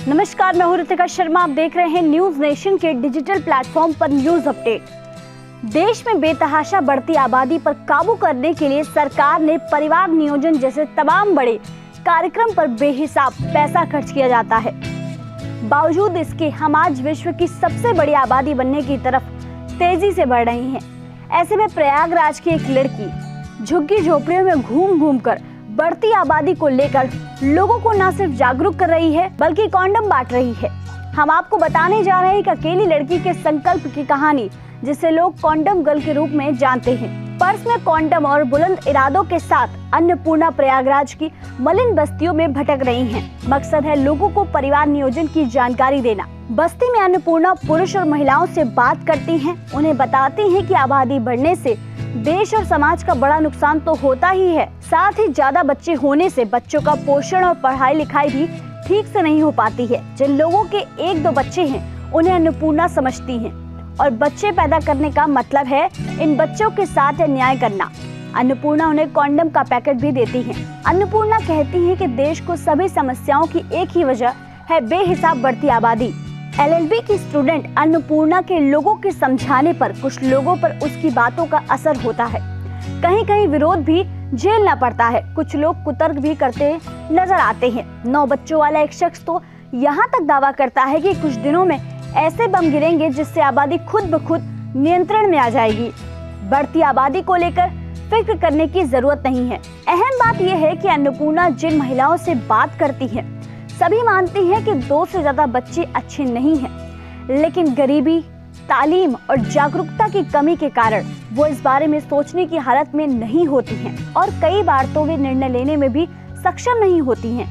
नमस्कार, मैं हूं ऋतिका शर्मा। आप देख रहे हैं न्यूज नेशन के डिजिटल प्लेटफॉर्म पर न्यूज अपडेट। देश में बेतहाशा बढ़ती आबादी पर काबू करने के लिए सरकार ने परिवार नियोजन जैसे तमाम बड़े कार्यक्रम पर बेहिसाब पैसा खर्च किया जाता है। बावजूद इसके हम आज विश्व की सबसे बड़ी आबादी बनने की तरफ तेजी से बढ़ रही हैं। ऐसे में प्रयागराज की एक लड़की झुग्गी झोपड़ियों में घूम घूम कर बढ़ती आबादी को लेकर लोगों को न सिर्फ जागरूक कर रही है बल्कि कॉन्डम बांट रही है। हम आपको बताने जा रहे हैं कि अकेली लड़की के संकल्प की कहानी, जिसे लोग कॉन्डम गर्ल के रूप में जानते हैं। पर्स में कॉन्डम और बुलंद इरादों के साथ अन्नपूर्णा प्रयागराज की मलिन बस्तियों में भटक रही हैं। मकसद है लोगों को परिवार नियोजन की जानकारी देना। बस्ती में अन्नपूर्णा पुरुष और महिलाओं से बात करती हैं, उन्हें बताती हैं कि आबादी बढ़ने से देश और समाज का बड़ा नुकसान तो होता ही है, साथ ही ज्यादा बच्चे होने से बच्चों का पोषण और पढ़ाई लिखाई भी ठीक से नहीं हो पाती है। जिन लोगों के 1-2 बच्चे हैं उन्हें अन्नपूर्णा समझती हैं और बच्चे पैदा करने का मतलब है इन बच्चों के साथ अन्याय करना। अन्नपूर्णा उन्हें कॉन्डम का पैकेट भी देती है। अन्नपूर्णा कहती है कि देश को सभी समस्याओं की एक ही वजह है बेहिसाब बढ़ती आबादी। LLB की स्टूडेंट अन्नपूर्णा के लोगों के समझाने पर कुछ लोगों पर उसकी बातों का असर होता है। कहीं कहीं विरोध भी झेलना पड़ता है। कुछ लोग कुतर्क भी करते नजर आते हैं। 9 बच्चों वाला एक शख्स तो यहाँ तक दावा करता है कि कुछ दिनों में ऐसे बम गिरेंगे जिससे आबादी खुद ब खुद नियंत्रण में आ जाएगी। बढ़ती आबादी को लेकर फिक्र करने की जरूरत नहीं है। अहम बात यह है कि अन्नपूर्णा जिन महिलाओं से बात करती है सभी मानती हैं कि 2 से ज्यादा बच्चे अच्छे नहीं हैं, लेकिन गरीबी, तालीम और जागरूकता की कमी के कारण वो इस बारे में सोचने की हालत में नहीं होती हैं और कई बार तो वे निर्णय लेने में भी सक्षम नहीं होती हैं।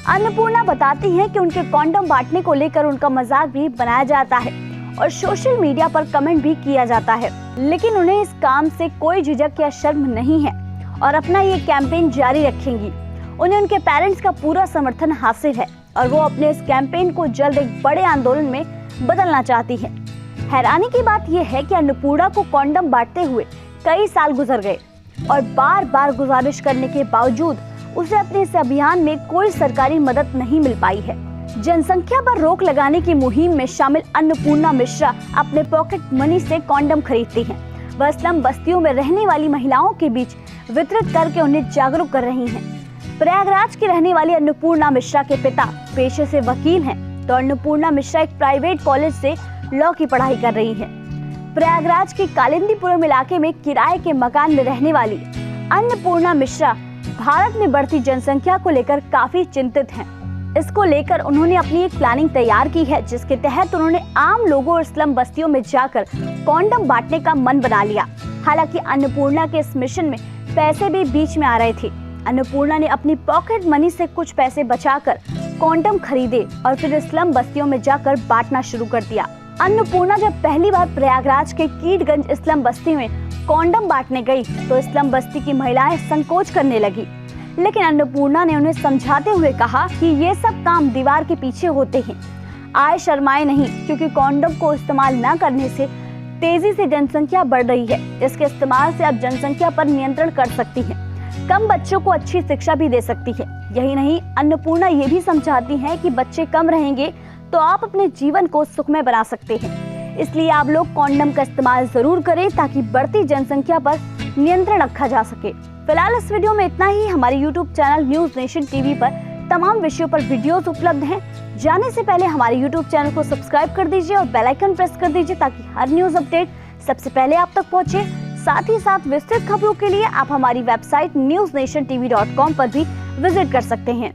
अन्नपूर्णा बताती हैं कि उनके कॉन्डम बांटने को लेकर उनका मजाक भी बनाया जाता है और सोशल मीडिया पर कमेंट भी किया जाता है, लेकिन उन्हें इस काम से कोई झिझक या शर्म नहीं है और अपना ये कैंपेन जारी रखेंगी। उन्हें उनके पेरेंट्स का पूरा समर्थन हासिल है और वो अपने इस कैंपेन को जल्द एक बड़े आंदोलन में बदलना चाहती है। हैरानी की बात यह है कि अन्नपूर्णा को कॉन्डम बांटते हुए कई साल गुजर गए और बार बार गुजारिश करने के बावजूद उसे अपने इस अभियान में कोई सरकारी मदद नहीं मिल पाई है। जनसंख्या पर रोक लगाने की मुहिम में शामिल अन्नपूर्णा मिश्रा अपने पॉकेट मनी से कॉन्डम खरीदती हैं। वह स्लम बस्तियों में रहने वाली महिलाओं के बीच वितरित करके उन्हें जागरूक कर रही हैं। प्रयागराज की रहने वाली अन्नपूर्णा मिश्रा के पिता पेशे से वकील हैं, तो अन्नपूर्णा मिश्रा एक प्राइवेट कॉलेज से लॉ की पढ़ाई कर रही है। प्रयागराज के कालिंदीपुरम इलाके में किराए के मकान में रहने वाली अन्नपूर्णा मिश्रा भारत में बढ़ती जनसंख्या को लेकर काफी चिंतित हैं। इसको लेकर उन्होंने अपनी एक प्लानिंग तैयार की है, जिसके तहत उन्होंने आम लोगों और स्लम बस्तियों में जाकर कॉन्डम बांटने का मन बना लिया। हालांकि अन्नपूर्णा के इस मिशन में पैसे भी बीच में आ रहे थे। अन्नपूर्णा ने अपनी पॉकेट मनी से कुछ पैसे बचाकर कॉन्डम खरीदे और फिर स्लम बस्तियों में जाकर बांटना शुरू कर दिया। अन्नपूर्णा जब पहली बार प्रयागराज के कीटगंज स्लम बस्ती में कॉन्डम बांटने गई तो स्लम बस्ती की महिलाएं संकोच करने लगी, लेकिन अन्नपूर्णा ने उन्हें समझाते हुए कहा कि ये सब काम दीवार के पीछे होते हैं। आए शर्माए नहीं, क्योंकि कॉन्डम को इस्तेमाल न करने से तेजी से जनसंख्या बढ़ रही है। इसके इस्तेमाल से आप जनसंख्या पर नियंत्रण कर सकती है, कम बच्चों को अच्छी शिक्षा भी दे सकती है। यही नहीं, अन्नपूर्णा ये भी समझाती है कि बच्चे कम रहेंगे तो आप अपने जीवन को सुखमय बना सकते हैं। इसलिए आप लोग कॉन्डम का इस्तेमाल जरूर करें ताकि बढ़ती जनसंख्या पर नियंत्रण रखा जा सके। फिलहाल इस वीडियो में इतना ही। हमारे YouTube channel news nation TV पर तमाम विषयों पर वीडियोस उपलब्ध हैं। जाने से पहले हमारे YouTube चैनल को सब्सक्राइब कर दीजिए और बेल आइकन प्रेस कर दीजिए ताकि हर न्यूज अपडेट सबसे पहले आप तक पहुंचे। साथ ही साथ विस्तृत खबरों के लिए आप हमारी वेबसाइट newsnationtv.com पर भी विजिट कर सकते हैं।